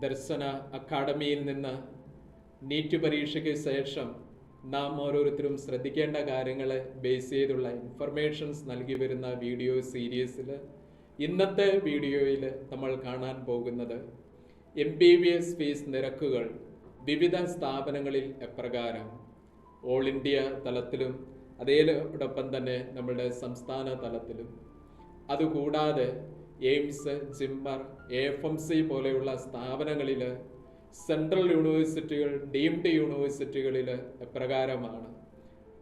ദർശന അക്കാഡമിയിൽ നിന്ന് നീറ്റ് പരീക്ഷയ്ക്ക് ശേഷം നാം ഓരോരുത്തരും ശ്രദ്ധിക്കേണ്ട കാര്യങ്ങളെ ബേസ് ചെയ്തുള്ള ഇൻഫർമേഷൻസ് നൽകി വരുന്ന വീഡിയോ സീരീസിൽ ഇന്നത്തെ വീഡിയോയിൽ നമ്മൾ കാണാൻ പോകുന്നത് MBBS ഫീസ് നിരക്കുകൾ വിവിധ സ്ഥാപനങ്ങളിൽ എപ്രകാരം ഓൾ ഇന്ത്യ തലത്തിലും അതോടൊപ്പം തന്നെ നമ്മുടെ സംസ്ഥാന തലത്തിലും അതുകൂടാതെ എയിംസ്, ജിമ്മർ, AFMC പോലെയുള്ള സ്ഥാപനങ്ങളിൽ സെൻട്രൽ യൂണിവേഴ്സിറ്റികൾ, ഡീംഡ് യൂണിവേഴ്സിറ്റികളിൽ എപ്രകാരമാണ്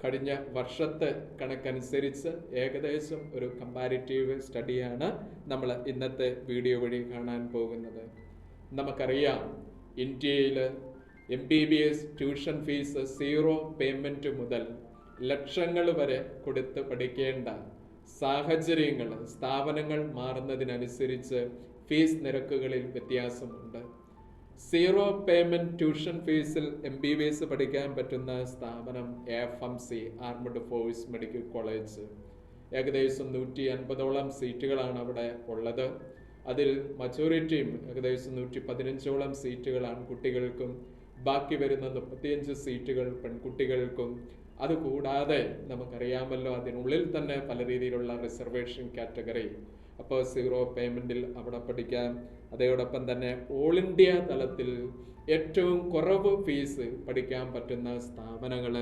കഴിഞ്ഞ വർഷത്തെ കണക്കനുസരിച്ച് ഏകദേശം ഒരു കമ്പാരിറ്റീവ് സ്റ്റഡിയാണ് നമ്മൾ ഇന്നത്തെ വീഡിയോ വഴി കാണാൻ പോകുന്നത്. നമുക്കറിയാം, ഇന്ത്യയിൽ MBBS ട്യൂഷൻ ഫീസ് 0 പേയ്മെൻറ്റ് മുതൽ ലക്ഷങ്ങൾ വരെ കൊടുത്ത് പഠിക്കേണ്ട സാഹചര്യങ്ങൾ, സ്ഥാപനങ്ങൾ മാറുന്നതിനനുസരിച്ച് ഫീസ് നിരക്കുകളിൽ വ്യത്യാസമുണ്ട്. 0 പേയ്മെൻറ്റ് ട്യൂഷൻ ഫീസിൽ MBBS പഠിക്കാൻ പറ്റുന്ന സ്ഥാപനം AFMC, armed force medical college. ഏകദേശം 150ഓളം സീറ്റുകളാണ് അവിടെ ഉള്ളത്. അതിൽ മജോറിറ്റിയും ഏകദേശം 115ഓളം സീറ്റുകൾ ആൺകുട്ടികൾക്കും ബാക്കി വരുന്ന 35 സീറ്റുകൾ പെൺകുട്ടികൾക്കും. അതുകൂടാതെ നമുക്കറിയാമല്ലോ, അതിനുള്ളിൽ തന്നെ പല രീതിയിലുള്ള റിസർവേഷൻ കാറ്റഗറി. അപ്പോൾ 0 പേയ്മെൻറ്റിൽ അവിടെ പഠിക്കാം. അതോടൊപ്പം തന്നെ ഓൾ ഇന്ത്യ തലത്തിൽ ഏറ്റവും കുറവ് ഫീസ് പഠിക്കാൻ പറ്റുന്ന സ്ഥാപനങ്ങൾ,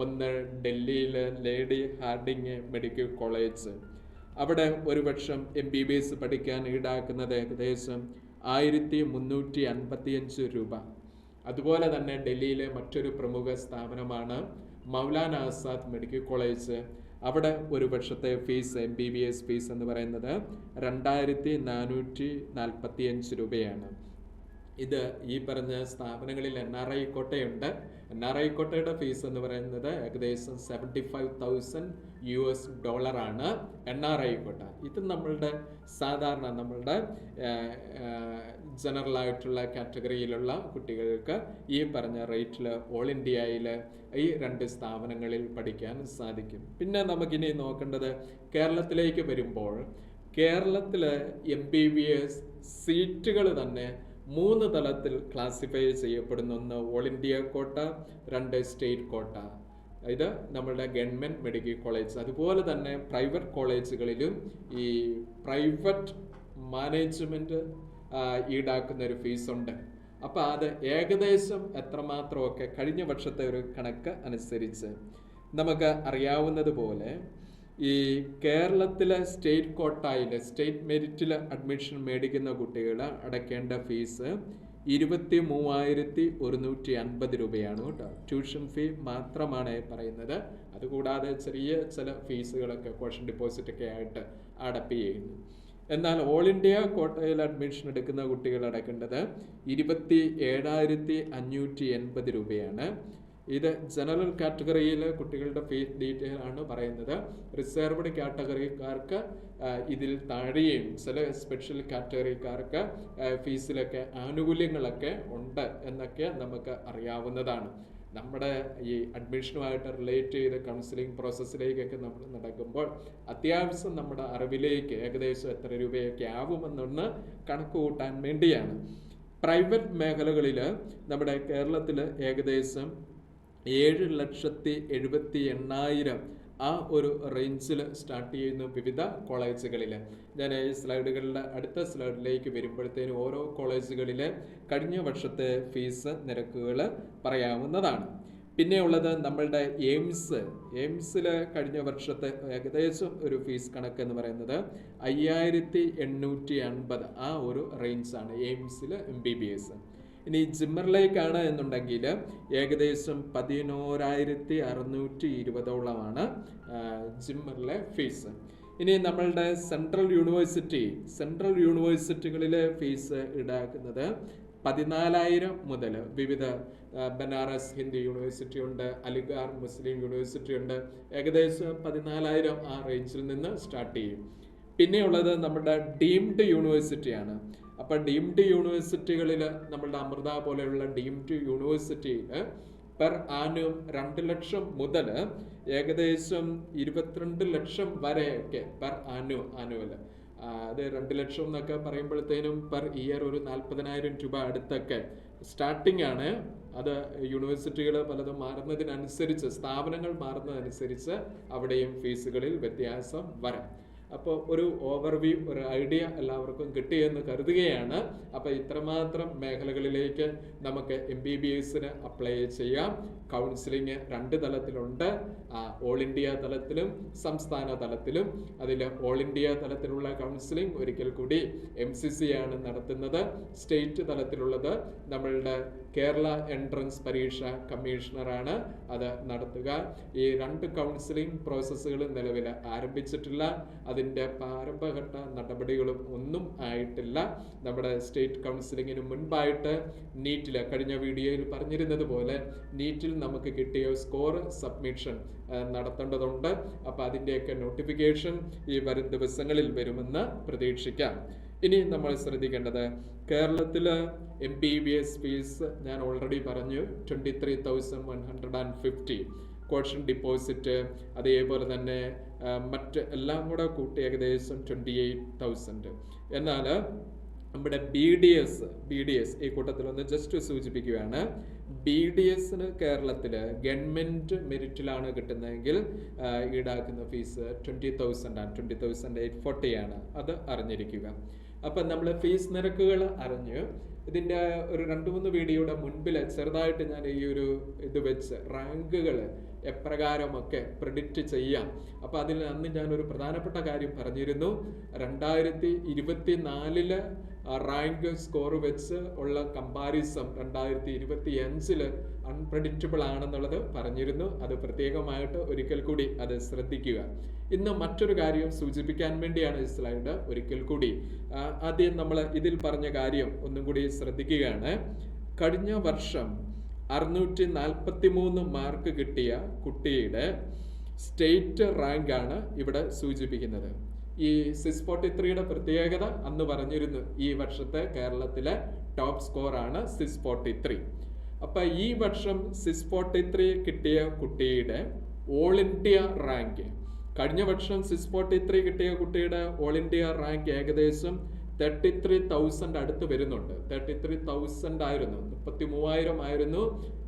ഒന്ന് ഡൽഹിയിലെ ലേഡി ഹാർഡിങ് മെഡിക്കൽ കോളേജ്. അവിടെ ഒരു വർഷം MBBS പഠിക്കാൻ ഈടാക്കുന്നത് ഏകദേശം 1355 രൂപ. അതുപോലെ തന്നെ ഡൽഹിയിലെ മറ്റൊരു പ്രമുഖ സ്ഥാപനമാണ് മൗലാന ആസാദ് മെഡിക്കൽ കോളേജ്. അവിടെ ഒരു വർഷത്തെ ഫീസ്, MBBS ഫീസ് എന്ന് പറയുന്നത് 2445 രൂപയാണ്. ഇത് ഈ പറഞ്ഞ സ്ഥാപനങ്ങളിൽ NRI കോട്ടയുണ്ട്. NRI കോട്ടയുടെ ഫീസ് എന്ന് പറയുന്നത് ഏകദേശം $75,000 ആണ് NRI കോട്ട. ഇത് നമ്മളുടെ സാധാരണ നമ്മളുടെ ജനറലായിട്ടുള്ള കാറ്റഗറിയിലുള്ള കുട്ടികൾക്ക് ഈ പറഞ്ഞ റേറ്റിൽ ഓൾ ഇന്ത്യയിൽ ഈ 2 സ്ഥാപനങ്ങളിൽ പഠിക്കാൻ സാധിക്കും. പിന്നെ നമുക്കിനി നോക്കേണ്ടത് കേരളത്തിലേക്ക് വരുമ്പോൾ, കേരളത്തിൽ MBBS സീറ്റുകൾ തന്നെ 3 തലത്തിൽ ക്ലാസിഫൈ ചെയ്യപ്പെടുന്നു. 1 ഓൾ ഇന്ത്യ കോട്ട, 2 സ്റ്റേറ്റ് കോട്ട. ഇത് നമ്മളുടെ ഗവൺമെൻറ് മെഡിക്കൽ കോളേജ്. അതുപോലെ തന്നെ പ്രൈവറ്റ് കോളേജുകളിലും ഈ പ്രൈവറ്റ് മാനേജ്മെൻറ്റ് ഈടാക്കുന്ന ഒരു ഫീസുണ്ട്. അപ്പോൾ അത് ഏകദേശം എത്രമാത്രമൊക്കെ കഴിഞ്ഞ വർഷത്തെ ഒരു കണക്ക് അനുസരിച്ച് നമുക്ക് അറിയാവുന്നതുപോലെ ഈ കേരളത്തിലെ സ്റ്റേറ്റ് കോട്ടയിൽ, സ്റ്റേറ്റ് മെരിറ്റിൽ അഡ്മിഷൻ മേടിക്കുന്ന കുട്ടികൾ അടയ്ക്കേണ്ട ഫീസ് 23,150 രൂപയാണ് കേട്ടോ. ട്യൂഷൻ ഫീ മാത്രമാണ് പറയുന്നത്. അതുകൂടാതെ ചെറിയ ചില ഫീസുകളൊക്കെ കോഷൻ ഡിപ്പോസിറ്റൊക്കെ ആയിട്ട് അടപ്പ് ചെയ്യുന്നു. എന്നാൽ ഓൾ ഇന്ത്യ കോട്ടയിൽ അഡ്മിഷൻ എടുക്കുന്ന കുട്ടികൾ അടയ്ക്കേണ്ടത് 27,580 രൂപയാണ്. ഇത് ജനറൽ കാറ്റഗറിയിലെ കുട്ടികളുടെ ഫീസ് ഡീറ്റെയിൽ ആണ് പറയുന്നത്. റിസർവ്ഡ് കാറ്റഗറിക്കാർക്ക് ഇതിൽ താഴെയും ചില സ്പെഷ്യൽ കാറ്റഗറിക്കാർക്ക് ഫീസിലൊക്കെ ആനുകൂല്യങ്ങളൊക്കെ ഉണ്ട് എന്നൊക്കെ നമുക്ക് അറിയാവുന്നതാണ്. നമ്മുടെ ഈ അഡ്മിഷനുമായിട്ട് റിലേറ്റ് ചെയ്ത് കൗൺസിലിംഗ് പ്രോസസ്സിലേക്കൊക്കെ നമ്മൾ നടക്കുമ്പോൾ അത്യാവശ്യം നമ്മുടെ അറിവിലേക്ക് ഏകദേശം എത്ര രൂപയൊക്കെ ആവുമെന്നൊന്ന് കണക്ക് കൂട്ടാൻ വേണ്ടിയാണ്. പ്രൈവറ്റ് മേഖലകളിൽ നമ്മുടെ കേരളത്തിൽ ഏകദേശം 7,70,80,000 ആ ഒരു റേഞ്ചിൽ സ്റ്റാർട്ട് ചെയ്യുന്നു വിവിധ കോളേജുകളിൽ. ഞാൻ ഈ സ്ലൈഡുകളുടെ അടുത്ത സ്ലൈഡിലേക്ക് വരുമ്പോഴത്തേനും ഓരോ കോളേജുകളിലെ കഴിഞ്ഞ വർഷത്തെ ഫീസ് നിരക്കുകൾ പറയാവുന്നതാണ്. പിന്നെ ഉള്ളത് നമ്മളുടെ എയിംസിൽ കഴിഞ്ഞ വർഷത്തെ ഏകദേശം ഒരു ഫീസ് കണക്ക് എന്ന് പറയുന്നത് 5,850 ആ ഒരു റേഞ്ചാണ് എയിംസിൽ MBBS. ഇനി ജിമ്മറിലേക്കാണ് എന്നുണ്ടെങ്കിൽ ഏകദേശം 11,620 ജിമ്മറിലെ ഫീസ്. ഇനി നമ്മളുടെ സെൻട്രൽ യൂണിവേഴ്സിറ്റികളിലെ ഫീസ് ഈടാക്കുന്നത് 14,000 മുതൽ. വിവിധ ബനാറസ് ഹിന്ദു യൂണിവേഴ്സിറ്റി ഉണ്ട്, അലിഗാർ മുസ്ലിം യൂണിവേഴ്സിറ്റി ഉണ്ട്. ഏകദേശം 14,000 ആ റേഞ്ചിൽ നിന്ന് സ്റ്റാർട്ട് ചെയ്യും. പിന്നെയുള്ളത് നമ്മുടെ ഡീംഡ് യൂണിവേഴ്സിറ്റിയാണ്. അപ്പോൾ ഡീംഡ് യൂണിവേഴ്സിറ്റികളിൽ നമ്മളുടെ അമൃത പോലെയുള്ള ഡീംഡ് യൂണിവേഴ്സിറ്റിയിൽ പെർ ആനുവം 2 ലക്ഷം മുതൽ ഏകദേശം 22 ലക്ഷം വരെയൊക്കെ പെർ ആനുവൽ അത് 2 ലക്ഷം എന്നൊക്കെ പറയുമ്പോഴത്തേനും പെർ ഇയർ ഒരു 40,000 രൂപ അടുത്തൊക്കെ സ്റ്റാർട്ടിംഗ് ആണ്. അത് യൂണിവേഴ്സിറ്റികൾ പലതും മാറുന്നതിനനുസരിച്ച്, സ്ഥാപനങ്ങൾ മാറുന്നതനുസരിച്ച് അവിടെയും ഫീസുകളിൽ വ്യത്യാസം വരാം. അപ്പോൾ ഒരു ഓവർവ്യൂ, ഒരു ഐഡിയ എല്ലാവർക്കും കിട്ടിയെന്ന് കരുതുകയാണ്. അപ്പോൾ ഇത്രമാത്രം മേഖലകളിലേക്ക് നമുക്ക് MBBSന് അപ്ലൈ ചെയ്യാം. കൗൺസിലിംഗ് 2 തലത്തിലുണ്ട്, ഓൾ ഇന്ത്യ തലത്തിലും സംസ്ഥാന തലത്തിലും. അതിൽ ഓൾ ഇന്ത്യ തലത്തിലുള്ള കൗൺസിലിംഗ് ഒരിക്കൽ കൂടി MCC ആണ് നടത്തുന്നത്. സ്റ്റേറ്റ് തലത്തിലുള്ളത് നമ്മളുടെ കേരള എൻട്രൻസ് പരീക്ഷ കമ്മീഷണറാണ് അത് നടത്തുക. ഈ 2 കൗൺസിലിംഗ് പ്രോസസ്സുകൾ നിലവിൽ ആരംഭിച്ചിട്ടില്ല. അതിൻ്റെ പ്രാരംഭഘട്ട നടപടികളും ഒന്നും ആയിട്ടില്ല. നമ്മുടെ സ്റ്റേറ്റ് കൗൺസിലിങ്ങിന് മുൻപായിട്ട് നീറ്റിൽ, കഴിഞ്ഞ വീഡിയോയിൽ പറഞ്ഞിരുന്നത് പോലെ, നീറ്റിൽ നമുക്ക് കിട്ടിയ സ്കോർ സബ്മിഷൻ നടത്തേണ്ടതുണ്ട്. അപ്പോൾ അതിൻ്റെയൊക്കെ നോട്ടിഫിക്കേഷൻ ഈ വരും ദിവസങ്ങളിൽ വരുമെന്ന് പ്രതീക്ഷിക്കാം. ഇനി നമ്മൾ ശ്രദ്ധിക്കേണ്ടത്, കേരളത്തിൽ MBBS ഫീസ് ഞാൻ ഓൾറെഡി പറഞ്ഞു, 23,150. കോഷൻ ഡിപ്പോസിറ്റ് അതേപോലെ തന്നെ മറ്റ് എല്ലാം കൂടെ കൂട്ടി ഏകദേശം 28,000. എന്നാൽ നമ്മുടെ BDS ഈ കൂട്ടത്തിലൊന്ന് ജസ്റ്റ് സൂചിപ്പിക്കുകയാണ്. BDSന് കേരളത്തിൽ ഗവൺമെൻറ് മെറിറ്റിലാണ് കിട്ടുന്നതെങ്കിൽ ഈടാക്കുന്ന ഫീസ് 20,000 ആണ്, 20,840 ആണ്. അത് അറിഞ്ഞിരിക്കുക. അപ്പം നമ്മൾ ഫീസ് നിരക്കുകൾ അറിഞ്ഞു. ഇതിൻ്റെ ഒരു 2-3 വീഡിയോയുടെ മുൻപിൽ ചെറുതായിട്ട് ഞാൻ ഈ ഒരു ഇത് വെച്ച് റാങ്കുകൾ എപ്രകാരമൊക്കെ പ്രെഡിക്റ്റ് ചെയ്യാം. അപ്പോൾ അതിൽ അന്ന് ഞാനൊരു പ്രധാനപ്പെട്ട കാര്യം പറഞ്ഞിരുന്നു. 2024 റാങ്ക് സ്കോർ വെച്ച് ഉള്ള കമ്പാരിസം 2025 അൺപ്രഡിക്റ്റബിൾ ആണെന്നുള്ളത് പറഞ്ഞിരുന്നു. അത് പ്രത്യേകമായിട്ട് ഒരിക്കൽ കൂടി അത് ശ്രദ്ധിക്കുക. ഇന്ന് മറ്റൊരു കാര്യം സൂചിപ്പിക്കാൻ വേണ്ടിയാണ് ഈ സ്ലൈഡ്. ഒരിക്കൽ കൂടി ആദ്യം നമ്മൾ ഇതിൽ പറഞ്ഞ കാര്യം ഒന്നും കൂടി ശ്രദ്ധിക്കുകയാണ്. കഴിഞ്ഞ വർഷം 643 മാർക്ക് കിട്ടിയ കുട്ടിയുടെ സ്റ്റേറ്റ് റാങ്ക് ആണ് ഇവിടെ സൂചിപ്പിക്കുന്നത്. ഈ 643യുടെ പ്രത്യേകത അന്ന് പറഞ്ഞിരുന്നു. ഈ വർഷത്തെ കേരളത്തിലെ ടോപ്പ് സ്കോർ ആണ് 643. അപ്പം ഈ വർഷം 643 കിട്ടിയ കുട്ടിയുടെ ഓൾ ഇന്ത്യ റാങ്ക്, കഴിഞ്ഞ വർഷം 643 കിട്ടിയ കുട്ടിയുടെ ഓൾ ഇന്ത്യ റാങ്ക് ഏകദേശം 33,000 അടുത്ത് വരുന്നുണ്ട്. 33,000 ആയിരുന്നു, 33,000 ആയിരുന്നു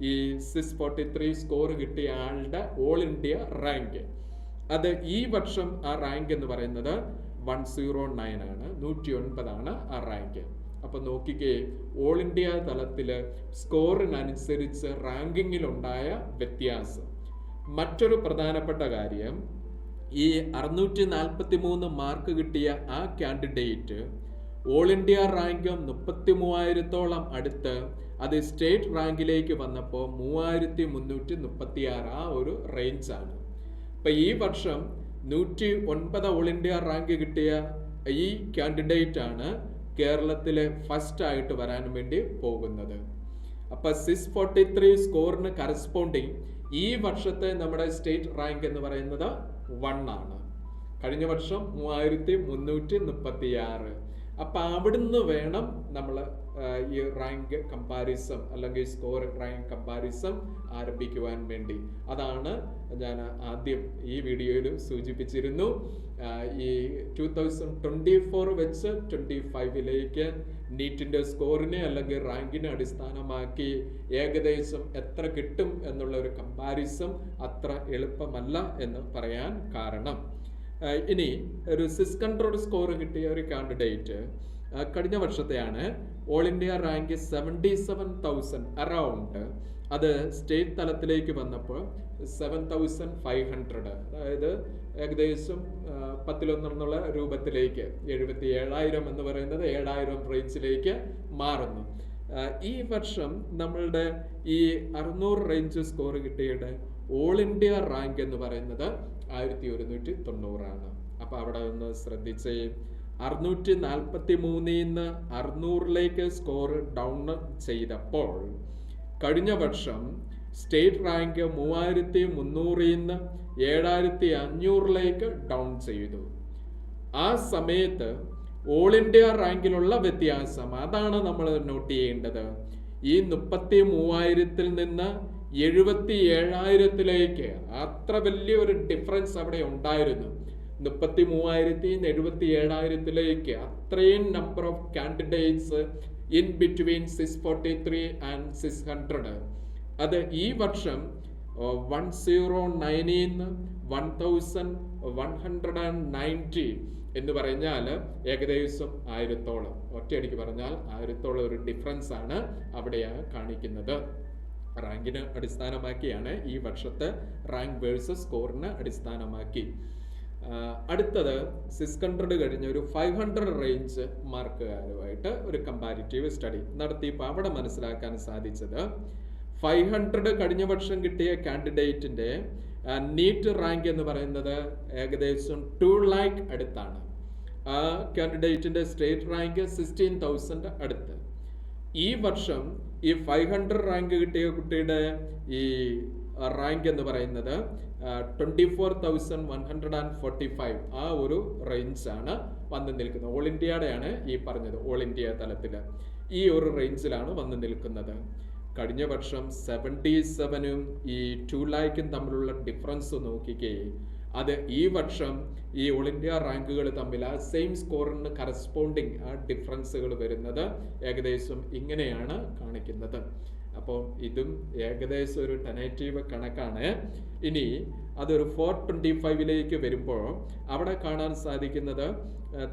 ഈ 643 സ്കോർ കിട്ടിയ ആളുടെ ഓൾ ഇന്ത്യ റാങ്ക്. അത് ഈ വർഷം ആ റാങ്ക് എന്ന് പറയുന്നത് 109 ആണ്, 109 ആണ് ആ റാങ്ക്. അപ്പൊ നോക്കിക്കേ, ഓൾ ഇന്ത്യ തലത്തിൽ സ്കോറിനനുസരിച്ച് റാങ്കിങ്ങിലുണ്ടായ വ്യത്യാസം. മറ്റൊരു പ്രധാനപ്പെട്ട കാര്യം, ഈ 643 മാർക്ക് കിട്ടിയ ആ കാൻഡിഡേറ്റ് ഓൾ ഇന്ത്യ റാങ്ക് 33,000-ഓളം അടുത്ത് അത് സ്റ്റേറ്റ് റാങ്കിലേക്ക് വന്നപ്പോൾ 3,336 ആ ഒരു റേഞ്ചാണ്. ഇപ്പം ഈ വർഷം 109 ഓൾ ഇന്ത്യ റാങ്ക് കിട്ടിയ ഈ കാൻഡിഡേറ്റ് ആണ് കേരളത്തിലെ ഫസ്റ്റ് ആയിട്ട് വരാൻ വേണ്ടി പോകുന്നത്. അപ്പം 643 സ്കോറിന് കറസ്പോണ്ടിങ് ഈ വർഷത്തെ നമ്മുടെ സ്റ്റേറ്റ് റാങ്ക് എന്ന് പറയുന്നത് 1 ആണ്. കഴിഞ്ഞ വർഷം 3,336. അപ്പം അവിടുന്ന് വേണം നമ്മൾ ഈ റാങ്ക് കമ്പാരിസം അല്ലെങ്കിൽ സ്കോർ റാങ്ക് കമ്പാരിസം ആരംഭിക്കുവാൻ വേണ്ടി. അതാണ് ഞാൻ ആദ്യം ഈ വീഡിയോയിൽ സൂചിപ്പിച്ചിരുന്നു. ഈ 2024 വെച്ച് 25ലേക്ക് നീറ്റിൻ്റെ സ്കോറിനെ അല്ലെങ്കിൽ റാങ്കിനെ അടിസ്ഥാനമാക്കി ഏകദേശം എത്ര കിട്ടും എന്നുള്ള ഒരു കമ്പാരിസം അത്ര എളുപ്പമല്ല എന്ന് പറയാൻ കാരണം, ഇനി ഒരു 600 സ്കോർ കിട്ടിയ ഒരു കാൻഡിഡേറ്റ് കഴിഞ്ഞ വർഷത്തെയാണ്. All India rank 77,000 around. അത് സ്റ്റേറ്റ് തലത്തിലേക്ക് വന്നപ്പോൾ 7,500, അതായത് ഏകദേശം 10 രൂപത്തിലേക്ക് 77,000 എന്ന് പറയുന്നത് 7,000 റേഞ്ചിലേക്ക് മാറുന്നു. ഈ വർഷം നമ്മളുടെ ഈ 600 റേഞ്ച് സ്കോർ കിട്ടിയുടെ ഓൾ ഇന്ത്യ റാങ്ക് എന്ന് പറയുന്നത് 1,190 ആണ്. അപ്പൊ അവിടെ ഒന്ന് ശ്രദ്ധിച്ച്, 643 600ലേക്ക് സ്കോർ ഡൗൺ ചെയ്തപ്പോൾ കഴിഞ്ഞ വർഷം സ്റ്റേറ്റ് റാങ്ക് 3,300 7,500ലേക്ക് ഡൗൺ ചെയ്തു. ആ സമയത്ത് ഓൾ ഇന്ത്യ റാങ്കിലുള്ള വ്യത്യാസം അതാണ് നമ്മൾ നോട്ട് ചെയ്യേണ്ടത്. ഈ 33,000-ൽ നിന്ന് 77,000-ലേക്ക് അത്ര വലിയൊരു ഡിഫറൻസ് അവിടെ ഉണ്ടായിരുന്നു. 33,000-77,000 അത്രയും number of candidates in between 643 and 600. അത് ഈ വർഷം 109 1190 എന്ന് പറഞ്ഞാൽ ഏകദേശം 1000-ഓളം, ഒറ്റയടിക്ക് പറഞ്ഞാൽ 1000-ഓളം ഒരു ഡിഫറൻസ് ആണ് അവിടെയാണ് കാണിക്കുന്നത്. റാങ്കിന് അടിസ്ഥാനമാക്കിയാണ് ഈ വർഷത്തെ റാങ്ക് വേഴ്സസ് സ്കോറിനെ അടിസ്ഥാനമാക്കി. അടുത്തത് 600 കഴിഞ്ഞ് ഒരു 500 റേഞ്ച് മാർക്കുകാരുമായിട്ട് ഒരു കമ്പാരിറ്റീവ് സ്റ്റഡി നടത്തിയപ്പോൾ അവിടെ മനസ്സിലാക്കാൻ സാധിച്ചത് 500 കഴിഞ്ഞ വർഷം കിട്ടിയ കാൻഡിഡേറ്റിന്റെ നീറ്റ് റാങ്ക് എന്ന് പറയുന്നത് ഏകദേശം 2 lakh അടുത്താണ്. ആ കാൻഡിഡേറ്റിന്റെ സ്റ്റേറ്റ് റാങ്ക് 16,000 അടുത്ത്. ഈ വർഷം ഈ 500 റാങ്ക് കിട്ടിയ കുട്ടിയുടെ ഈ റാങ്ക് എന്ന് പറയുന്നത് 24,145 ആ ഒരു റേഞ്ചാണ് വന്ന് നിൽക്കുന്നത്. ഓൾ ഇന്ത്യയുടെയാണ് ഈ പറഞ്ഞത്, ഓൾ ഇന്ത്യ തലത്തിൽ ഈ ഒരു റേഞ്ചിലാണ് വന്ന് നിൽക്കുന്നത്. കഴിഞ്ഞ വർഷം 77-ഉം ഈ 2 lakhും തമ്മിലുള്ള ഡിഫറൻസ് നോക്കിക്കേ. അത് ഈ വർഷം ഈ ഓൾ ഇന്ത്യ റാങ്കുകൾ തമ്മിൽ ആ സെയിം സ്കോറിന് കറസ്പോണ്ടിങ് ആ ഡിഫറൻസുകൾ വരുന്നത് ഏകദേശം ഇങ്ങനെയാണ് കാണിക്കുന്നത്. അപ്പോൾ ഇതും ഏകദേശം ഒരു ടെനേറ്റീവ് കണക്കാണ്. ഇനി അതൊരു 425 വരുമ്പോൾ അവിടെ കാണാൻ സാധിക്കുന്നത്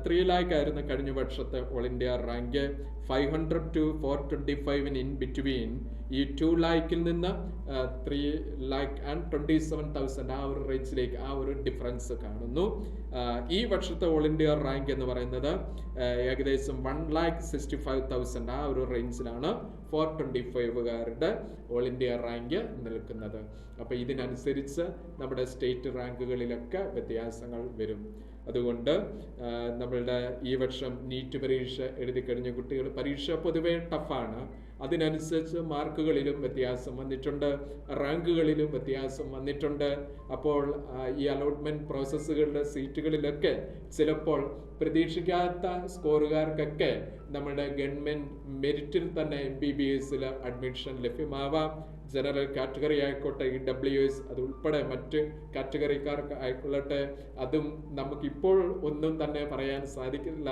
3 lakh ആയിരുന്നു കഴിഞ്ഞ വർഷത്തെ all India rank. 500 to 425 in between ഈ 2 lakhിൽ നിന്ന് 3,27,000 ആ ഒരു റേഞ്ചിലേക്ക് ആ ഒരു ഡിഫറൻസ് കാണുന്നു. ഈ വർഷത്തെ ഓൾ ഇന്ത്യ റാങ്ക് എന്ന് പറയുന്നത് ഏകദേശം 1,65,000 ആ ഒരു റേഞ്ചിലാണ് 425കാരുടെ ഓൾ ഇന്ത്യ റാങ്ക് നിൽക്കുന്നത്. അപ്പോൾ ഇതിനനുസരിച്ച് നമ്മുടെ സ്റ്റേറ്റ് റാങ്കുകളിലൊക്കെ വ്യത്യാസങ്ങൾ വരും. അതുകൊണ്ട് നമ്മളുടെ ഈ വർഷം നീറ്റ് പരീക്ഷ എഴുതി കഴിഞ്ഞ കുട്ടികൾ, പരീക്ഷ പൊതുവേ ടഫാണ്, അതിനനുസരിച്ച് മാർക്കുകളിലും വ്യത്യാസം വന്നിട്ടുണ്ട്, റാങ്കുകളിലും വ്യത്യാസം വന്നിട്ടുണ്ട്. അപ്പോൾ ഈ അലോട്ട്മെന്റ് പ്രോസസ്സുകളുടെ സീറ്റുകളിലൊക്കെ ചിലപ്പോൾ പ്രതീക്ഷിക്കാത്ത സ്കോറുകാർക്കൊക്കെ നമ്മുടെ ഗവൺമെന്റ് മെറിറ്റിൽ തന്നെ MBBS അഡ്മിഷൻ ലഭ്യമാവാം. ജനറൽ കാറ്റഗറി ആയിക്കോട്ടെ, EWS അതുൾപ്പെടെ മറ്റ് കാറ്റഗറിക്കാർക്ക് ആയിക്കൊള്ളട്ടെ, അതും നമുക്കിപ്പോൾ ഒന്നും തന്നെ പറയാൻ സാധിക്കില്ല.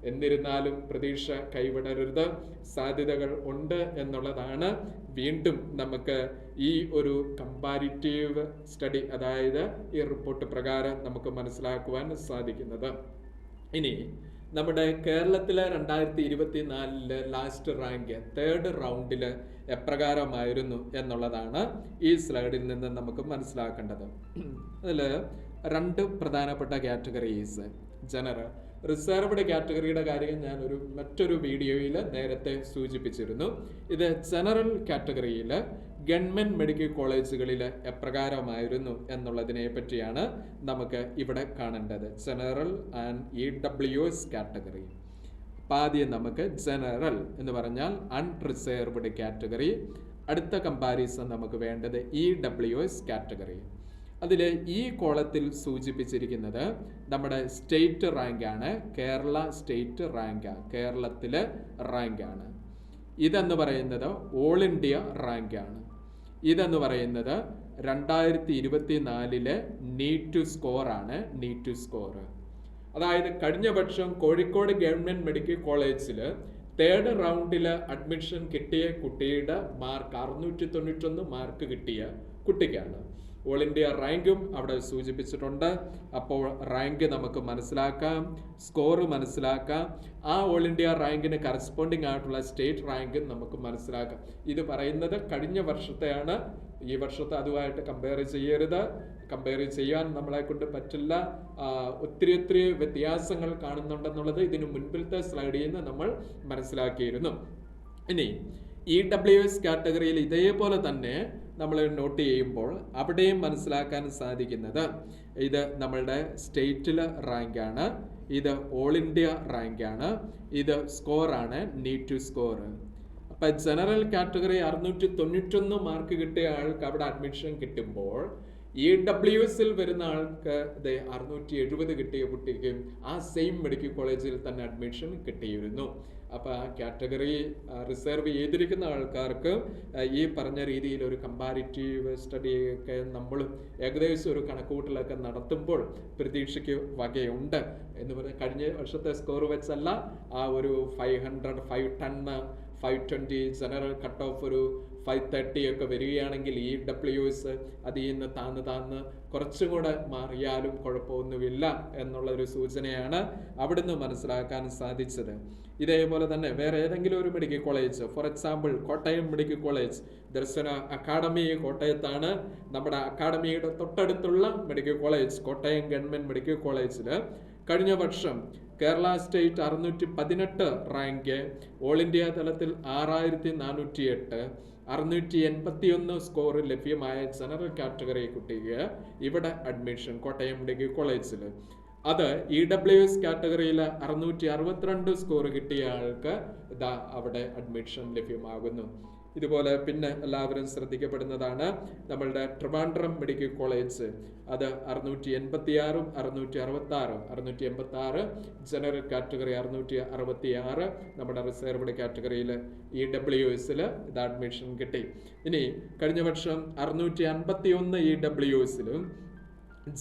എന്നിരുന്നാലും പ്രതീക്ഷ കൈവിടരുത്, സാധ്യതകൾ ഉണ്ട് എന്നുള്ളതാണ് വീണ്ടും നമുക്ക് ഈ ഒരു കമ്പാരിറ്റീവ് സ്റ്റഡി, അതായത് ഈ റിപ്പോർട്ട് പ്രകാരം നമുക്ക് മനസ്സിലാക്കുവാൻ സാധിക്കുന്നത്. ഇനി നമ്മുടെ കേരളത്തിലെ 2024 ലാസ്റ്റ് റാങ്ക് 3rd റൗണ്ടിൽ എപ്രകാരമായിരുന്നു എന്നുള്ളതാണ് ഈ സ്ലൈഡിൽ നിന്ന് നമുക്ക് മനസ്സിലാക്കേണ്ടത്. അതിൽ 2 പ്രധാനപ്പെട്ട കാറ്റഗറീസ്, ജനറൽ, റിസർവ്ഡ് കാറ്റഗറിയുടെ കാര്യം ഞാൻ മറ്റൊരു വീഡിയോയിൽ നേരത്തെ സൂചിപ്പിച്ചിരുന്നു. ഇത് ജനറൽ കാറ്റഗറിയിൽ ഗവൺമെന്റ് മെഡിക്കൽ കോളേജുകളിൽ എപ്രകാരമായിരുന്നു എന്നുള്ളതിനെ പറ്റിയാണ് നമുക്ക് ഇവിടെ കാണേണ്ടത്. General and EWS category. അപ്പം ആദ്യം നമുക്ക് ജനറൽ എന്ന് പറഞ്ഞാൽ അൺറിസർവ്ഡ് കാറ്റഗറി. അടുത്ത കമ്പാരിസൺ നമുക്ക് വേണ്ടത് EWS കാറ്റഗറി. അതിൽ ഈ കോളത്തിൽ സൂചിപ്പിച്ചിരിക്കുന്നത് നമ്മുടെ സ്റ്റേറ്റ് റാങ്കാണ്, കേരള സ്റ്റേറ്റ് റാങ്കാണ്, കേരളത്തിലെ റാങ്കാണ്. ഇതെന്ന് പറയുന്നത് ഓൾ ഇന്ത്യ റാങ്കാണ്. ഇതെന്ന് പറയുന്നത് 2024 നീറ്റ് സ്കോറാണ്. നീറ്റ് സ്കോർ അതായത് കഴിഞ്ഞ വർഷം കോഴിക്കോട് ഗവൺമെന്റ് മെഡിക്കൽ കോളേജിൽ 3rd റൗണ്ടിൽ അഡ്മിഷൻ കിട്ടിയ കുട്ടിയുടെ മാർക്ക് 691 മാർക്ക് കിട്ടിയ കുട്ടിക്കാണ്. ഓൾ ഇന്ത്യ റാങ്കും അവിടെ സൂചിപ്പിച്ചിട്ടുണ്ട്. അപ്പോൾ റാങ്ക് നമുക്ക് മനസ്സിലാക്കാം, സ്കോർ മനസ്സിലാക്കാം, ആ ഓൾ ഇന്ത്യ റാങ്കിന് കറസ്പോണ്ടിങ് ആയിട്ടുള്ള സ്റ്റേറ്റ് റാങ്കും നമുക്ക് മനസ്സിലാക്കാം. ഇത് പറയുന്നത് കഴിഞ്ഞ വർഷത്തെയാണ്, ഈ വർഷത്തെ അതുമായിട്ട് കമ്പയർ ചെയ്യരുത്. കമ്പയർ ചെയ്യാൻ നമ്മളെ കൊണ്ട് പറ്റില്ല. ഒത്തിരി വ്യത്യാസങ്ങൾ കാണുന്നുണ്ടെന്നുള്ളത് ഇതിനു മുൻപിലത്തെ സ്ലൈഡിൽ നിന്ന് നമ്മൾ മനസ്സിലാക്കിയിരുന്നു. ഇനി EWS കാറ്റഗറിയിൽ ഇതേപോലെ തന്നെ നമ്മൾ നോട്ട് ചെയ്യുമ്പോൾ അവിടെയും മനസ്സിലാക്കാൻ സാധിക്കുന്നത് ഇത് നമ്മളുടെ സ്റ്റേറ്റിലെ റാങ്കാണ്, ഇത് ഓൾ ഇന്ത്യ റാങ്കാണ്, ഇത് സ്കോറാണ്, നീറ്റ് സ്കോർ. അപ്പം ജനറൽ കാറ്റഗറി 691 മാർക്ക് കിട്ടിയ ആൾക്ക് അവിടെ അഡ്മിഷൻ കിട്ടുമ്പോൾ EWS വരുന്ന ആൾക്ക് 670 കിട്ടിയ കുട്ടിക്ക് ആ സെയിം മെഡിക്കൽ കോളേജിൽ തന്നെ അഡ്മിഷൻ കിട്ടിയിരുന്നു. അപ്പോൾ ആ കാറ്റഗറി റിസർവ് ചെയ്തിരിക്കുന്ന ആൾക്കാർക്ക് ഈ പറഞ്ഞ രീതിയിൽ ഒരു കമ്പാരിറ്റീവ് സ്റ്റഡിയൊക്കെ നമ്മൾ ഏകദേശം ഒരു കണക്കുകൂട്ടലൊക്കെ നടത്തുമ്പോൾ പ്രതീക്ഷയ്ക്ക് വകയുണ്ട് എന്ന് പറഞ്ഞാൽ കഴിഞ്ഞ വർഷത്തെ സ്കോർ വെച്ചല്ല, ആ ഒരു 500, 510, 520 ജനറൽ കട്ട് ഓഫ് ഒരു 530 ഒക്കെ വരികയാണെങ്കിൽ EWS അതിൽ നിന്ന് താന്ന് കുറച്ചും കൂടെ മാറിയാലും കുഴപ്പമൊന്നുമില്ല എന്നുള്ളൊരു സൂചനയാണ് അവിടുന്ന് മനസ്സിലാക്കാൻ സാധിച്ചത്. ഇതേപോലെ തന്നെ വേറെ ഏതെങ്കിലും ഒരു medical college, for example Kottayam medical college, Darshana academy കോട്ടയത്താണ്. നമ്മുടെ അക്കാഡമിയുടെ തൊട്ടടുത്തുള്ള medical college Kottayam government medical കോളേജിൽ കഴിഞ്ഞ വർഷം Kerala state 618 rank, all India തലത്തിൽ 6408, 681 സ്കോർ ലഭ്യമായ ജനറൽ കാറ്റഗറി കുട്ടിക്ക് ഇവിടെ അഡ്മിഷൻ കോട്ടയം മെഡിക്കൽ കോളേജിൽ. അത് EWS കാറ്റഗറിയിൽ 662 സ്കോർ കിട്ടിയ ആൾക്ക് അവിടെ അഡ്മിഷൻ ലഭ്യമാകുന്നു. ഇതുപോലെ പിന്നെ എല്ലാവരും ശ്രദ്ധിക്കപ്പെടുന്നതാണ് നമ്മളുടെ ട്രിവാൻഡ്രം മെഡിക്കൽ കോളേജ്. അത് 686, 666, 686 ജനറൽ കാറ്റഗറി, 666 നമ്മുടെ റിസർവ്ഡ് കാറ്റഗറിയിൽ EWSൽ ഇത് അഡ്മിഷൻ കിട്ടി. ഇനി കഴിഞ്ഞ വർഷം 651 EWSലും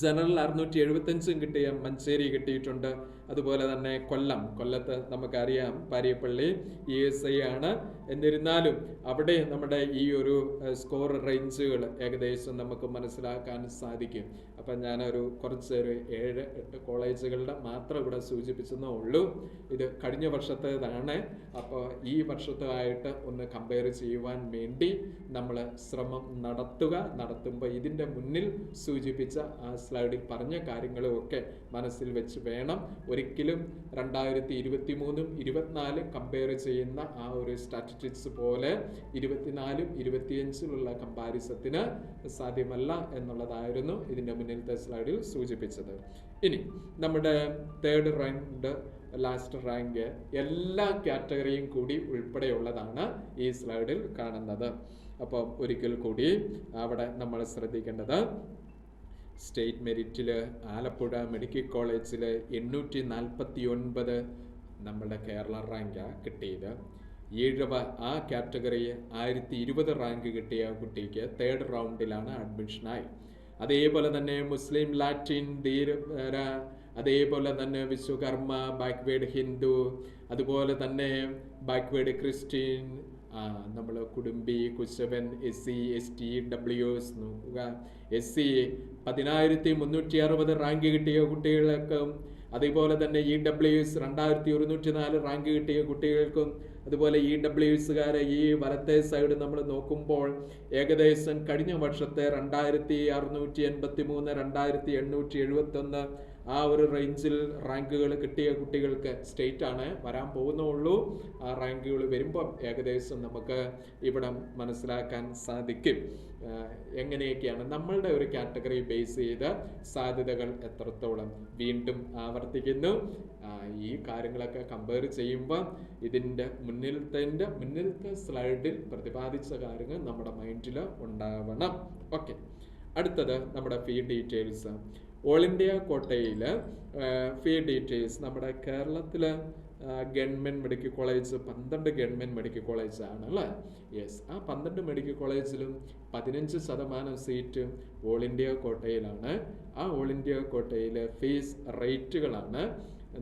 ജനറൽ 675 കിട്ടിയ മഞ്ചേരി കിട്ടിയിട്ടുണ്ട്. അതുപോലെ തന്നെ കൊല്ലത്ത് നമുക്കറിയാം പാരിയപ്പള്ളി ESI ആണ്. എന്നിരുന്നാലും അവിടെ നമ്മുടെ ഈ ഒരു സ്കോർ റേഞ്ചുകൾ ഏകദേശം നമുക്ക് മനസ്സിലാക്കാൻ സാധിക്കും. അപ്പം ഞാനൊരു കുറച്ച് 7-8 കോളേജുകളുടെ മാത്രം ഇവിടെ സൂചിപ്പിച്ചെന്നേ ഉള്ളൂ. ഇത് കഴിഞ്ഞ വർഷത്തേതാണ്. അപ്പോൾ ഈ വർഷത്തുമായിട്ട് ഒന്ന് കമ്പയർ ചെയ്യുവാൻ വേണ്ടി നമ്മൾ ശ്രമം നടത്തുമ്പോൾ ഇതിൻ്റെ മുന്നിൽ സൂചിപ്പിച്ച ആ സ്ലൈഡിൽ പറഞ്ഞ കാര്യങ്ങളും ഒക്കെ മനസ്സിൽ വെച്ച് വേണം. ഒരിക്കലും 2023 24 കമ്പയർ ചെയ്യുന്ന ആ ഒരു സ്റ്റാറ്റിസ്റ്റിക്സ് പോലെ 24 25 കമ്പാരിസത്തിന് സാധ്യമല്ല എന്നുള്ളതായിരുന്നു ഇതിൻ്റെ മുന്നിലത്തെ സ്ലൈഡിൽ സൂചിപ്പിച്ചത്. ഇനി നമ്മുടെ തേർഡ് റാങ്ക്, ലാസ്റ്റ് റാങ്ക് എല്ലാ കാറ്റഗറിയും കൂടി ഉൾപ്പെടെയുള്ളതാണ് ഈ സ്ലൈഡിൽ കാണുന്നത്. അപ്പോൾ ഒരിക്കൽ കൂടി അവിടെ നമ്മൾ ശ്രദ്ധിക്കേണ്ടത് സ്റ്റേറ്റ് മെരിറ്റിൽ ആലപ്പുഴ മെഡിക്കൽ കോളേജിൽ 849 നമ്മുടെ കേരള റാങ്കാണ് കിട്ടിയത്. ആ കാറ്റഗറി 1020 റാങ്ക് കിട്ടിയ കുട്ടിക്ക് തേർഡ് റൗണ്ടിലാണ് അഡ്മിഷനായി. അതേപോലെ തന്നെ മുസ്ലിം, ലാറ്റിൻ, ധീര, അതേപോലെ തന്നെ വിശ്വകർമ്മ, ബാക്ക്വേഡ് ഹിന്ദു, അതുപോലെ തന്നെ ബാക്ക്വേഡ് ക്രിസ്ത്യൻ, നമ്മൾ കുടുംബി, കുശവൻ, SC, ST, WS നോക്കുക. SC 10360 റാങ്ക് കിട്ടിയ കുട്ടികൾക്കും, അതേപോലെ തന്നെ EWS 2104 റാങ്ക് കിട്ടിയ കുട്ടികൾക്കും, അതുപോലെ EWSകാരെ ഈ വലത്തെ സൈഡ് നമ്മൾ നോക്കുമ്പോൾ ഏകദേശം കഴിഞ്ഞ വർഷത്തെ 2683, 2871 ആ ഒരു റേഞ്ചിൽ റാങ്കുകൾ കിട്ടിയ കുട്ടികൾക്ക് സ്റ്റേറ്റ് ആണ് വരാൻ പോകുന്നുള്ളൂ. ആ റാങ്കുകൾ വരുമ്പം ഏകദേശം നമുക്ക് ഇവിടെ മനസ്സിലാക്കാൻ സാധിക്കും എങ്ങനെയൊക്കെയാണ് നമ്മളുടെ ഒരു കാറ്റഗറി ബേസ് ചെയ്ത് സാധ്യതകൾ എത്രത്തോളം. വീണ്ടും ആവർത്തിക്കുന്നു, ഈ കാര്യങ്ങളൊക്കെ കമ്പയർ ചെയ്യുമ്പോൾ ഇതിൻ്റെ മുന്നിലത്തെ സ്ലൈഡിൽ പ്രതിപാദിച്ച കാര്യങ്ങൾ നമ്മുടെ മൈൻഡിൽ ഉണ്ടാവണം. ഓക്കെ, അടുത്തത് നമ്മുടെ ഫീ ഡീറ്റെയിൽസ്. ഓൾ ഇന്ത്യ കോട്ടയിൽ ഫീ ഡീറ്റെയിൽസ് നമ്മുടെ കേരളത്തിൽ government medical college 12 government medical കോളേജാണ് അല്ലേ? യെസ്, ആ 12 മെഡിക്കൽ കോളേജിലും 15% സീറ്റ് ഓൾ ഇന്ത്യ കോട്ടയിലാണ്. ആ ഓൾ ഇന്ത്യ കോട്ടയിലെ ഫീസ് റേറ്റുകളാണ്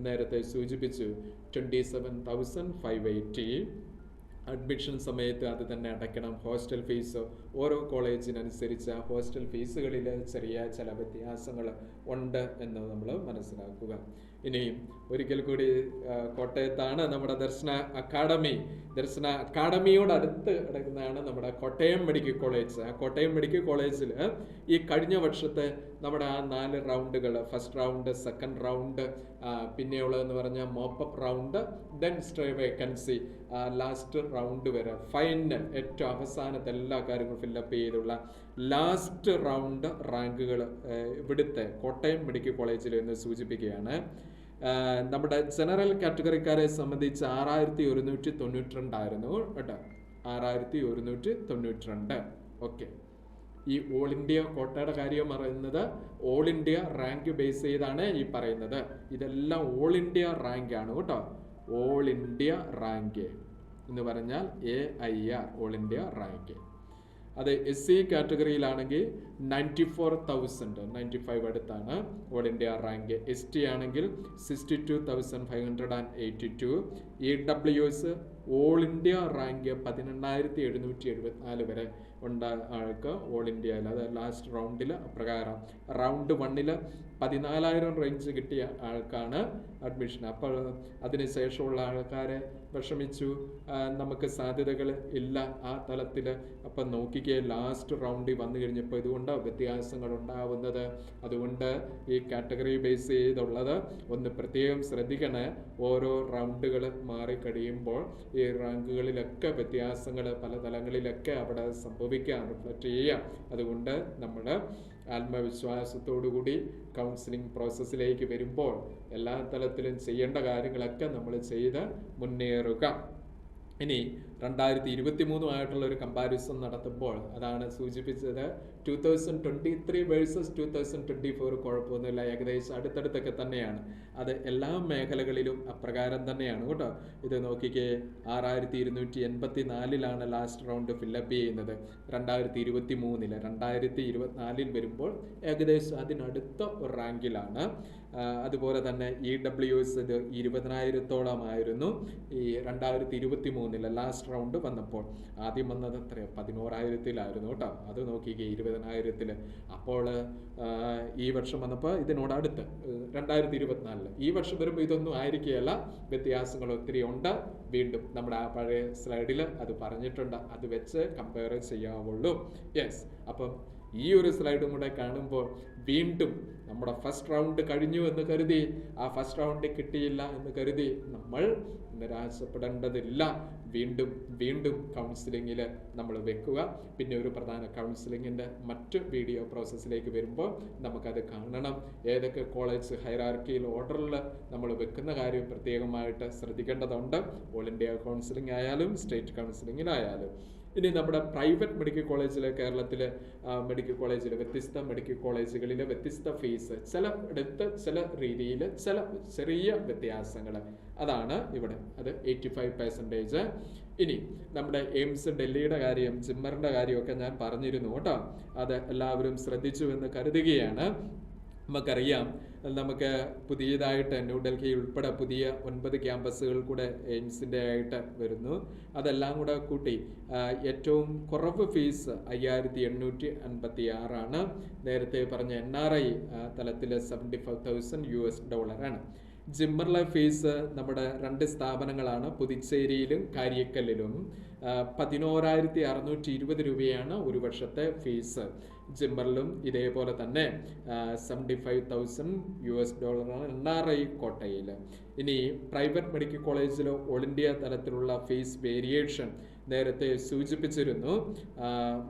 നേരത്തെ സൂചിപ്പിച്ചു. 27,580 അഡ്മിഷൻ സമയത്ത് അത് തന്നെ അടയ്ക്കണം. ഹോസ്റ്റൽ ഫീസ് ഓരോ കോളേജിനനുസരിച്ച് ഹോസ്റ്റൽ ഫീസുകളിൽ ചെറിയ ചില വ്യത്യാസങ്ങൾ ഉണ്ട് എന്ന് നമ്മൾ മനസ്സിലാക്കുക. ഇനിയും ഒരിക്കൽ കൂടി കോട്ടയത്താണ് നമ്മുടെ ദർശന അക്കാഡമിയോട് അടുത്ത് കിടക്കുന്നതാണ് നമ്മുടെ കോട്ടയം മെഡിക്കൽ കോളേജ്. ആ കോട്ടയം മെഡിക്കൽ കോളേജിൽ ഈ കഴിഞ്ഞ വർഷത്തെ നമ്മുടെ ആ 4 റൗണ്ടുകൾ, ഫസ്റ്റ് റൗണ്ട്, സെക്കൻഡ് റൗണ്ട്, പിന്നെയുള്ളതെന്ന് പറഞ്ഞാൽ mop-up round, then stay vacancy, last round വരെ ഫൈനൽ ഏറ്റവും അവസാനത്തെ എല്ലാ കാര്യങ്ങളും ഫില്ലപ്പ് ചെയ്തുള്ള ലാസ്റ്റ് റൗണ്ട് റാങ്കുകൾ ഇവിടുത്തെ കോട്ടയം മെഡിക്കൽ കോളേജിൽ എന്ന് സൂചിപ്പിക്കുകയാണ്. നമ്മുടെ ജനറൽ കാറ്റഗറിക്കാരെ സംബന്ധിച്ച് 6192 ആയിരുന്നു കേട്ടോ, 6192. ഓക്കെ, ഈ ഓൾ ഇന്ത്യ കോട്ടയുടെ കാര്യം പറയുന്നത് ഓൾ ഇന്ത്യ റാങ്ക് ബേസ് ചെയ്താണ് ഈ പറയുന്നത്. ഇതെല്ലാം ഓൾ ഇന്ത്യ റാങ്ക് ആണ് കേട്ടോ. ഓൾ ഇന്ത്യ റാങ്ക് എന്ന് പറഞ്ഞാൽ AIR ഓൾ ഇന്ത്യ റാങ്ക്. അത് SC കാറ്റഗറിയിലാണെങ്കിൽ 94,095 അടുത്താണ് ഓൾ ഇന്ത്യ റാങ്ക്. ST ആണെങ്കിൽ 62,582. EWS ഓൾ ഇന്ത്യ റാങ്ക് 18,774 വരെ ഉണ്ട് ആൾക്ക് ഓൾ ഇന്ത്യയിൽ. അത് ലാസ്റ്റ് റൗണ്ടിൽ പ്രകാരം റൗണ്ട് 1 14,000 റേഞ്ച് കിട്ടിയ ആൾക്കാണ് അഡ്മിഷൻ. അപ്പോൾ അതിനുശേഷമുള്ള ആൾക്കാരെ വിഷമിച്ചു, നമുക്ക് സാധ്യതകൾ ഇല്ല ആ തലത്തിൽ. അപ്പം നോക്കിക്കേ, ലാസ്റ്റ് റൗണ്ടിൽ വന്നു കഴിഞ്ഞപ്പോൾ ഇതുകൊണ്ട് വ്യത്യാസങ്ങൾ ഉണ്ടാവുന്നത്. അതുകൊണ്ട് ഈ കാറ്റഗറി ബേസ് ചെയ്തുള്ളത് ഒന്ന് പ്രത്യേകം ശ്രദ്ധിക്കണേ. ഓരോ റൗണ്ടുകൾ മാറിക്കഴിയുമ്പോൾ ഈ റാങ്കുകളിലൊക്കെ വ്യത്യാസങ്ങൾ പല തലങ്ങളിലൊക്കെ അവിടെ സംഭവിക്കാം, റിഫ്ലക്റ്റ് ചെയ്യാം. അതുകൊണ്ട് നമ്മൾ ആത്മവിശ്വാസത്തോടുകൂടി കൗൺസിലിംഗ് പ്രോസസ്സിലേക്ക് വരുമ്പോൾ എല്ലാ തലത്തിലും ചെയ്യേണ്ട കാര്യങ്ങളൊക്കെ നമ്മൾ ചെയ്ത് മുന്നേറുക. ഇനി 2023 ഒരു കമ്പാരിസൺ നടത്തുമ്പോൾ അതാണ് സൂചിപ്പിച്ചത്. 2023 വേഴ്സസ് 2024 കുഴപ്പമൊന്നുമില്ല, ഏകദേശം അടുത്തടുത്തൊക്കെ തന്നെയാണ്. അത് എല്ലാ മേഖലകളിലും അപ്രകാരം തന്നെയാണ് കേട്ടോ. ഇത് നോക്കിക്കേ, 6,284 ലാസ്റ്റ് റൗണ്ട് ഫില്ലപ്പ് ചെയ്യുന്നത് 2023. 2024 വരുമ്പോൾ ഏകദേശം അതിനടുത്ത ഒരു റാങ്കിലാണ്. അതുപോലെ തന്നെ EWS ഇത് 20,000-ഓളമായിരുന്നു ഈ 2023 ലാസ്റ്റ് റൗണ്ട് വന്നപ്പോൾ. ആദ്യം വന്നത് എത്രയോ 11,000-ലായിരുന്നു കേട്ടോ. അത് നോക്കിക്കേ 20,000. അപ്പോൾ ഈ വർഷം വന്നപ്പോൾ ഇതിനോടടുത്ത് 2024 ഈ വർഷം വരുമ്പോൾ ഇതൊന്നും ആയിരിക്കുകയല്ല, വ്യത്യാസങ്ങൾ ഒത്തിരി ഉണ്ട്. വീണ്ടും നമ്മുടെ ആ പഴയ സ്ലൈഡിൽ അത് പറഞ്ഞിട്ടുണ്ട്, അത് വെച്ച് കമ്പയർ ചെയ്യാവുള്ളൂ. യെസ്, അപ്പം ഈ ഒരു സ്ലൈഡും കൂടെ കാണുമ്പോൾ വീണ്ടും നമ്മുടെ ഫസ്റ്റ് റൗണ്ട് കഴിഞ്ഞു എന്ന് കരുതി, ആ ഫസ്റ്റ് റൗണ്ട് കിട്ടിയില്ല എന്ന് കരുതി നമ്മൾ നിരാശപ്പെടേണ്ടതില്ല. വീണ്ടും കൗൺസിലിങ്ങിൽ നമ്മൾ വെക്കുക. പിന്നെ ഒരു പ്രധാന കൗൺസിലിങ്ങിൻ്റെ മറ്റ് വീഡിയോ പ്രോസസ്സിലേക്ക് വരുമ്പോൾ നമുക്കത് കാണണം. ഏതൊക്കെ കോളേജ് ഹൈറാർക്കിയിൽ ഓർഡറിൽ നമ്മൾ വെക്കുന്ന കാര്യം പ്രത്യേകമായിട്ട് ശ്രദ്ധിക്കേണ്ടതുണ്ട്. ഓൾ ഇന്ത്യ കൗൺസിലിംഗ് ആയാലും സ്റ്റേറ്റ് കൗൺസിലിങ്ങിലായാലും. ഇനി നമ്മുടെ പ്രൈവറ്റ് മെഡിക്കൽ കോളേജിൽ, കേരളത്തിലെ മെഡിക്കൽ കോളേജിൽ, വ്യത്യസ്ത മെഡിക്കൽ കോളേജുകളിലെ വ്യത്യസ്ത ഫീസ്, ചിലയിടത്ത് ചില രീതിയിൽ ചില ചെറിയ വ്യത്യാസങ്ങൾ, അതാണ് ഇവിടെ. അത് 85%. ഇനി നമ്മുടെ എയിംസ് ഡൽഹിയുടെ കാര്യം, ജിമ്മറിൻ്റെ കാര്യമൊക്കെ ഞാൻ പറഞ്ഞിരുന്നു കേട്ടോ. അത് എല്ലാവരും ശ്രദ്ധിച്ചു എന്ന് കരുതുകയാണ്. നമുക്കറിയാം, നമുക്ക് പുതിയതായിട്ട് ന്യൂഡൽഹി ഉൾപ്പെടെ പുതിയ 9 ക്യാമ്പസുകൾ കൂടെ എയിംസിൻ്റെ ആയിട്ട് വരുന്നു. അതെല്ലാം കൂടെ കൂട്ടി ഏറ്റവും കുറവ് ഫീസ് 5,856 നേരത്തെ പറഞ്ഞ NRI തലത്തിൽ $75,000 ജിമ്മറിലെ ഫീസ് നമ്മുടെ 2 സ്ഥാപനങ്ങളാണ്, പുതുച്ചേരിയിലും കാര്യക്കല്ലിലും. 11,620 രൂപയാണ് ഒരു വർഷത്തെ ഫീസ്. ജിമ്മറിലും ഇതേപോലെ തന്നെ $75,000 NRI കോട്ടയിൽ. ഇനി പ്രൈവറ്റ് മെഡിക്കൽ കോളേജിൽ ഓൾ ഇന്ത്യ തലത്തിലുള്ള ഫീസ് വേരിയേഷൻ നേരത്തെ സൂചിപ്പിച്ചിരുന്നു.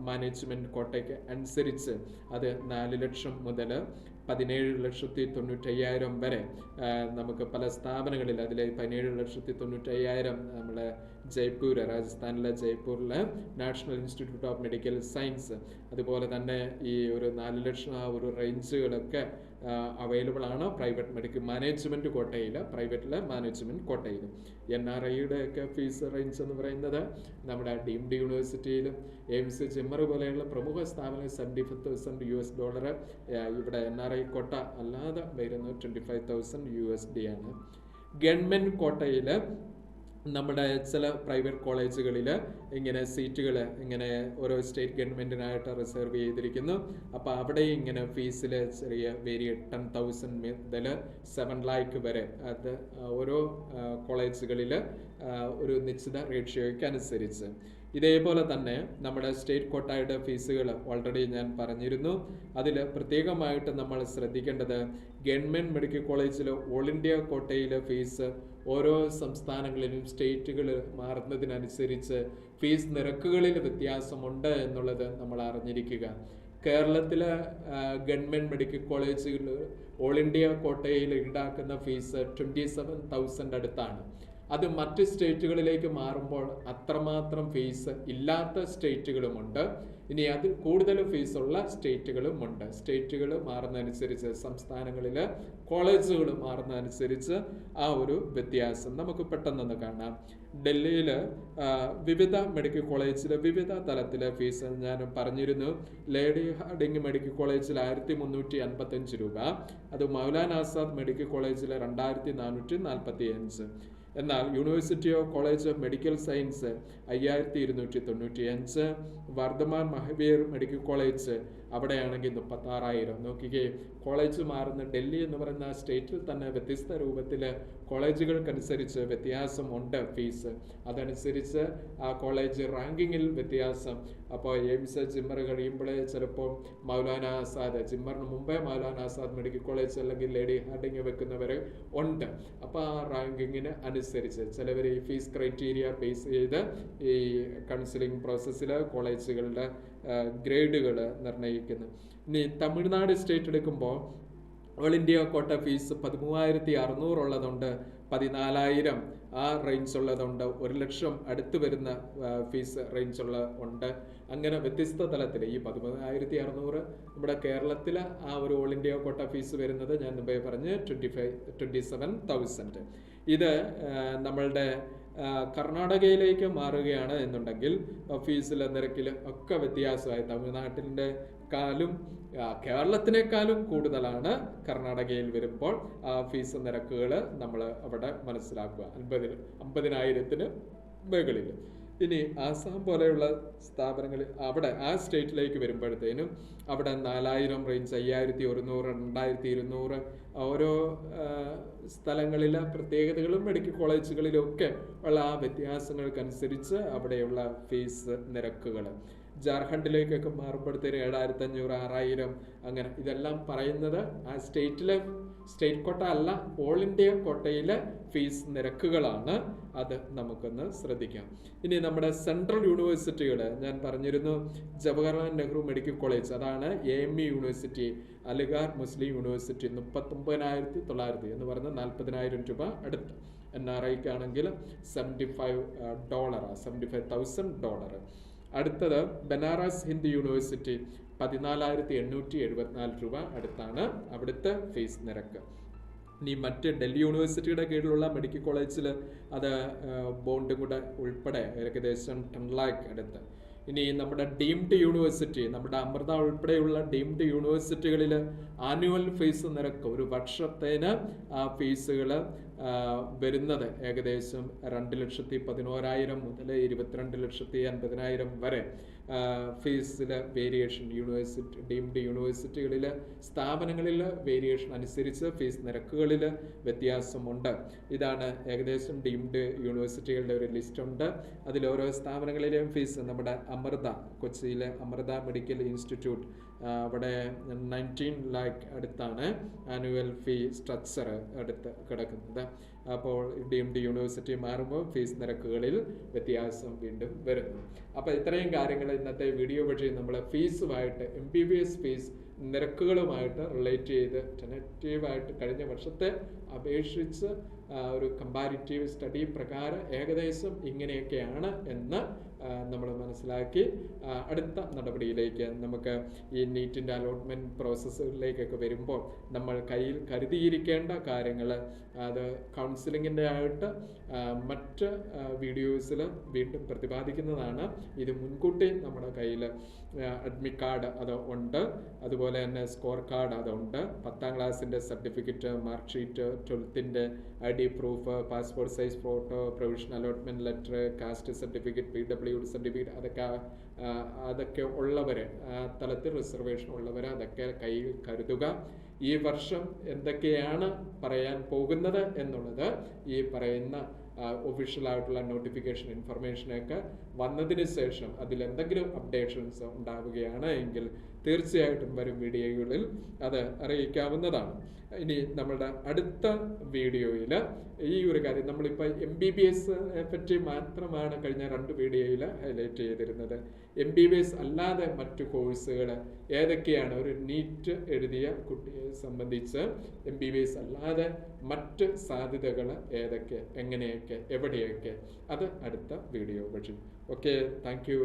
മാനേജ്മെൻറ്റ് കോട്ടയ്ക്ക് അനുസരിച്ച് അത് 4 ലക്ഷം മുതൽ 17,95,000 വരെ നമുക്ക് പല സ്ഥാപനങ്ങളിൽ. അതിൽ 17,95,000 നമ്മളെ ജയ്പൂർ, രാജസ്ഥാനിലെ ജയ്പൂരിലെ national institute of medical science. അതുപോലെ തന്നെ ഈ ഒരു 4 ലക്ഷം ആ ഒരു റേഞ്ചുകളൊക്കെ അവൈലബിൾ ആണ് പ്രൈവറ്റ് മെഡിക്കൽ മാനേജ്മെൻറ്റ് കോട്ടയിൽ, പ്രൈവറ്റിലെ മാനേജ്മെൻറ്റ് കോട്ടയിൽ. NRIയുടെ ഒക്കെ ഫീസ് റേഞ്ച് എന്ന് പറയുന്നത് നമ്മുടെ ഡീംഡ് യൂണിവേഴ്സിറ്റിയിലും എയിംസ്, ജിമ്മർ പോലെയുള്ള പ്രമുഖ സ്ഥാപനങ്ങൾ $75,000. ഇവിടെ NRI കോട്ട അല്ലാതെ വരുന്നത് $25,000 ആണ്. ഗവൺമെൻറ് കോട്ടയിൽ നമ്മുടെ ചില പ്രൈവറ്റ് കോളേജുകളിൽ ഇങ്ങനെ സീറ്റുകൾ ഇങ്ങനെ ഓരോ സ്റ്റേറ്റ് ഗവൺമെൻറ്റിനായിട്ട് റിസർവ് ചെയ്തിരിക്കുന്നു. അപ്പോൾ അവിടെ ഇങ്ങനെ ഫീസിൽ ചെറിയ 10,000 മുതൽ 7 lakh വരെ, അത് ഓരോ കോളേജുകളിൽ ഒരു നിശ്ചിത റേഷ്യോയ്ക്ക് അനുസരിച്ച്. ഇതേപോലെ തന്നെ നമ്മുടെ സ്റ്റേറ്റ് കോട്ടയുടെ ഫീസുകൾ ഓൾറെഡി ഞാൻ പറഞ്ഞിരുന്നു. അതിൽ പ്രത്യേകമായിട്ട് നമ്മൾ ശ്രദ്ധിക്കേണ്ടത് ഗവൺമെൻറ് മെഡിക്കൽ കോളേജിൽ ഓൾ ഇന്ത്യ കോട്ടയിലെ ഫീസ് ഓരോ സംസ്ഥാനങ്ങളിലും സ്റ്റേറ്റുകൾ മാറുന്നതിനനുസരിച്ച് ഫീസ് നിരക്കുകളിൽ വ്യത്യാസമുണ്ട് എന്നുള്ളത് നമ്മൾ അറിഞ്ഞിരിക്കുക. കേരളത്തിലെ ഗവൺമെൻറ് മെഡിക്കൽ കോളേജുകൾ ഓൾ ഇന്ത്യ കോട്ടയിൽ ഈടാക്കുന്ന ഫീസ് 27,000 അടുത്താണ്. അത് മറ്റ് സ്റ്റേറ്റുകളിലേക്ക് മാറുമ്പോൾ അത്രമാത്രം ഫീസ് ഇല്ലാത്ത സ്റ്റേറ്റുകളുമുണ്ട്. ഇനി അതിൽ കൂടുതൽ ഫീസുള്ള സ്റ്റേറ്റുകളുമുണ്ട്. സ്റ്റേറ്റുകൾ മാറുന്നതനുസരിച്ച്, സംസ്ഥാനങ്ങളിൽ കോളേജുകൾ മാറുന്നതനുസരിച്ച് ആ ഒരു വ്യത്യാസം നമുക്ക് പെട്ടെന്നൊന്ന് കാണാം. ഡൽഹിയിൽ വിവിധ മെഡിക്കൽ കോളേജിൽ വിവിധ തലത്തിലെ ഫീസ് ഞാൻ പറഞ്ഞിരുന്നു. ലേഡി ഹാർഡിംഗ് മെഡിക്കൽ കോളേജിൽ 1355 രൂപ, അത് മൗലാന ആസാദ് മെഡിക്കൽ കോളേജിൽ 2445. എന്നാൽ university of college of medical science 5295, Vardhman Mahavir medical college അവിടെയാണെങ്കിൽ 36,000. നോക്കിക്കേ, കോളേജ് മാറുന്ന ഡൽഹി എന്ന് പറയുന്ന സ്റ്റേറ്റിൽ തന്നെ വ്യത്യസ്ത രൂപത്തിൽ കോളേജുകൾക്കനുസരിച്ച് വ്യത്യാസം ഉണ്ട് ഫീസ്. അതനുസരിച്ച് ആ കോളേജ് റാങ്കിങ്ങിൽ വ്യത്യാസം. അപ്പോൾ എയിംസ് ജിമ്മർ കഴിയുമ്പോഴേ ചിലപ്പോൾ മൗലാന ആസാദ്, ജിമ്മറിന് മുമ്പേ മൗലാന ആസാദ് മെഡിക്കൽ കോളേജ് അല്ലെങ്കിൽ ലേഡി ഹാർഡിംഗ് വെക്കുന്നവർ ഉണ്ട്. അപ്പോൾ ആ റാങ്കിങ്ങിന് അനുസരിച്ച് ചിലവർ ഈ ഫീസ് ക്രൈറ്റീരിയ ബേസ് ചെയ്ത് ഈ കൗൺസിലിംഗ് പ്രോസസ്സിൽ കോളേജുകളുടെ ഗ്രേഡുകൾ നിർണ്ണയിക്കുന്നു. ഇനി തമിഴ്നാട് സ്റ്റേറ്റ് എടുക്കുമ്പോൾ ഓൾ ഇന്ത്യ കോട്ട ഫീസ് 13,600 ഉള്ളതുണ്ട്, 14,000 ആ റേഞ്ച് ഉള്ളതുണ്ട്, 1,00,000 അടുത്ത് വരുന്ന ഫീസ് റേഞ്ച് ഉണ്ട്. അങ്ങനെ വ്യത്യസ്ത തലത്തിൽ ഈ 13,600 നമ്മുടെ കേരളത്തിൽ ആ ഒരു ഓൾ ഇന്ത്യ കോട്ട ഫീസ് വരുന്നത് ഞാൻ മുമ്പേ പറഞ്ഞ് 27,000. ഇത് നമ്മളുടെ കർണാടകയിലേക്ക് മാറുകയാണ് എന്നുണ്ടെങ്കിൽ ഫീസിലെ നിരക്കിൽ ഒക്കെ വ്യത്യാസമായി. തമിഴ്നാട്ടിൻ്റെ കാലും കേരളത്തിനേക്കാളും കൂടുതലാണ് കർണാടകയിൽ വരുമ്പോൾ ഫീസ് നിരക്കുകൾ നമ്മൾ അവിടെ മനസ്സിലാക്കുക. 50,000 മുകളിൽ. ഇനി ആസാം പോലെയുള്ള സ്ഥാപനങ്ങൾ അവിടെ ആ സ്റ്റേറ്റിലേക്ക് വരുമ്പോഴത്തേനും അവിടെ 4,000 റേഞ്ച്, 5,100, 2,200 ഓരോ സ്ഥലങ്ങളിലെ പ്രത്യേകതകളും മെഡിക്കൽ കോളേജുകളിലും ഒക്കെ ഉള്ള ആ വ്യത്യാസങ്ങൾക്കനുസരിച്ച് അവിടെയുള്ള ഫീസ് നിരക്കുകൾ. ജാർഖണ്ഡിലേക്കൊക്കെ മാറുമ്പോഴത്തേന് 7,500, 6,000 അങ്ങനെ. ഇതെല്ലാം പറയുന്നത് ആ സ്റ്റേറ്റ് കോട്ട അല്ല, ഓൾ ഇന്ത്യ കോട്ടയിലെ ഫീസ് നിരക്കുകളാണ്. അത് നമുക്കൊന്ന് ശ്രദ്ധിക്കാം. ഇനി നമ്മുടെ സെൻട്രൽ യൂണിവേഴ്സിറ്റികൾ ഞാൻ പറഞ്ഞിരുന്നു. ജവഹർലാൽ നെഹ്റു മെഡിക്കൽ കോളേജ്, അതാണ് AME യൂണിവേഴ്സിറ്റി. അലിഗാർ മുസ്ലിം യൂണിവേഴ്സിറ്റി 39,900 എന്ന് പറഞ്ഞാൽ 40,000 രൂപ അടുത്ത്. NRIക്കാണെങ്കിൽ $75,000. അടുത്തത് ബനാറസ് ഹിന്ദു യൂണിവേഴ്സിറ്റി 14,874 രൂപ അടുത്താണ് അവിടുത്തെ ഫീസ് നിരക്ക്. ഇനി മറ്റ് ഡൽഹി യൂണിവേഴ്സിറ്റിയുടെ കീഴിലുള്ള മെഡിക്കൽ കോളേജിൽ അത് ബോണ്ടും കൂടെ ഉൾപ്പെടെ ഏകദേശം 10 lakh അടുത്ത്. ഇനി നമ്മുടെ ഡീംഡ് യൂണിവേഴ്സിറ്റി, നമ്മുടെ അമൃത ഉൾപ്പെടെയുള്ള ഡീംഡ് യൂണിവേഴ്സിറ്റികളിൽ ആനുവൽ ഫീസ് നിരക്ക് ഒരു വർഷത്തേന് ആ ഫീസുകൾ വരുന്നത് ഏകദേശം 2,11,000 മുതൽ 22,50,000 വരെ ഫീസിൽ വേരിയേഷൻ. ഡീംഡ് യൂണിവേഴ്സിറ്റികളിൽ സ്ഥാപനങ്ങളിൽ വേരിയേഷൻ അനുസരിച്ച് ഫീസ് നിരക്കുകളിൽ വ്യത്യാസമുണ്ട്. ഇതാണ് ഏകദേശം ഡീംഡ് യൂണിവേഴ്സിറ്റികളുടെ ഒരു ലിസ്റ്റ് ഉണ്ട്. അതിൽ ഓരോ സ്ഥാപനങ്ങളിലെയും ഫീസ്. നമ്മുടെ അമൃത, കൊച്ചിയിലെ അമൃത മെഡിക്കൽ ഇൻസ്റ്റിറ്റ്യൂട്ട്, അവിടെ 19 lakh അടുത്താണ് ആനുവൽ ഫീ സ്ട്രക്ചർ അടുത്ത് കിടക്കുന്നത്. അപ്പോൾ ഡീംഡ് യൂണിവേഴ്സിറ്റി മാറുമ്പോൾ ഫീസ് നിരക്കുകളിൽ വ്യത്യാസം വീണ്ടും വരുന്നു. അപ്പോൾ ഇത്രയും കാര്യങ്ങൾ ഇന്നത്തെ വീഡിയോ വഴി നമ്മൾ ഫീസുമായിട്ട്, MBBS ഫീസ് നിരക്കുകളുമായിട്ട് റിലേറ്റ് ചെയ്ത് ടെനറ്റീവായിട്ട് കഴിഞ്ഞ വർഷത്തെ അപേക്ഷിച്ച് ഒരു കമ്പാരിറ്റീവ് സ്റ്റഡി പ്രകാരം ഏകദേശം ഇങ്ങനെയൊക്കെയാണ് എന്ന് നമ്മൾ മനസ്സിലാക്കി അടുത്ത നടപടിയിലേക്ക് നമുക്ക് ഈ നീറ്റിൻ്റെ അലോട്ട്മെൻറ്റ് പ്രോസസ്സുകളിലേക്കൊക്കെ വരുമ്പോൾ നമ്മൾ കയ്യിൽ കരുതിയിരിക്കേണ്ട കാര്യങ്ങൾ അത് കൗൺസിലിങ്ങിൻ്റെ ആയിട്ട് മറ്റ് വീഡിയോസിൽ വീണ്ടും പ്രതിപാദിക്കുന്നതാണ്. ഇത് മുൻകൂട്ടി നമ്മുടെ കയ്യിൽ അഡ്മിറ്റ് കാർഡ് അത് ഉണ്ട്, അതുപോലെ തന്നെ സ്കോർ കാർഡ് അതുണ്ട്, 10ാം ക്ലാസ്സിൻ്റെ certificate, mark sheet, 12th ID proof, passport size photo, provisional allotment letter, caste certificate, PWD certificate, അതൊക്കെ ഉള്ളവർ, തലത്തിൽ റിസർവേഷൻ ഉള്ളവർ അതൊക്കെ കയ്യിൽ കരുതുക. ഈ വർഷം എന്തൊക്കെയാണ് പറയാൻ പോകുന്നത് എന്നുള്ളത് ഈ പറയുന്ന ഒഫീഷ്യലായിട്ടുള്ള നോട്ടിഫിക്കേഷൻ ഇൻഫർമേഷനൊക്കെ വന്നതിന് ശേഷം അതിലെന്തെങ്കിലും അപ്ഡേഷൻസ് ഉണ്ടാവുകയാണ് എങ്കിൽ തീർച്ചയായിട്ടും വരും വീഡിയോകളിൽ അത് അറിയിക്കാവുന്നതാണ്. ഇനി നമ്മളുടെ അടുത്ത വീഡിയോയിൽ ഈ ഒരു കാര്യം, നമ്മളിപ്പോൾ MBBS പറ്റി മാത്രമാണ് കഴിഞ്ഞ 2 വീഡിയോയിൽ ഹൈലൈറ്റ് ചെയ്തിരുന്നത്. MBBS അല്ലാതെ മറ്റു കോഴ്സുകൾ ഏതൊക്കെയാണ്, ഒരു നീറ്റ് എഴുതിയ കുട്ടിയെ സംബന്ധിച്ച് MBBS അല്ലാതെ മറ്റ് സാധ്യതകൾ ഏതൊക്കെ, എങ്ങനെയൊക്കെ, എവിടെയൊക്കെ, അത് അടുത്ത വീഡിയോ വഴി. Okay, thank you.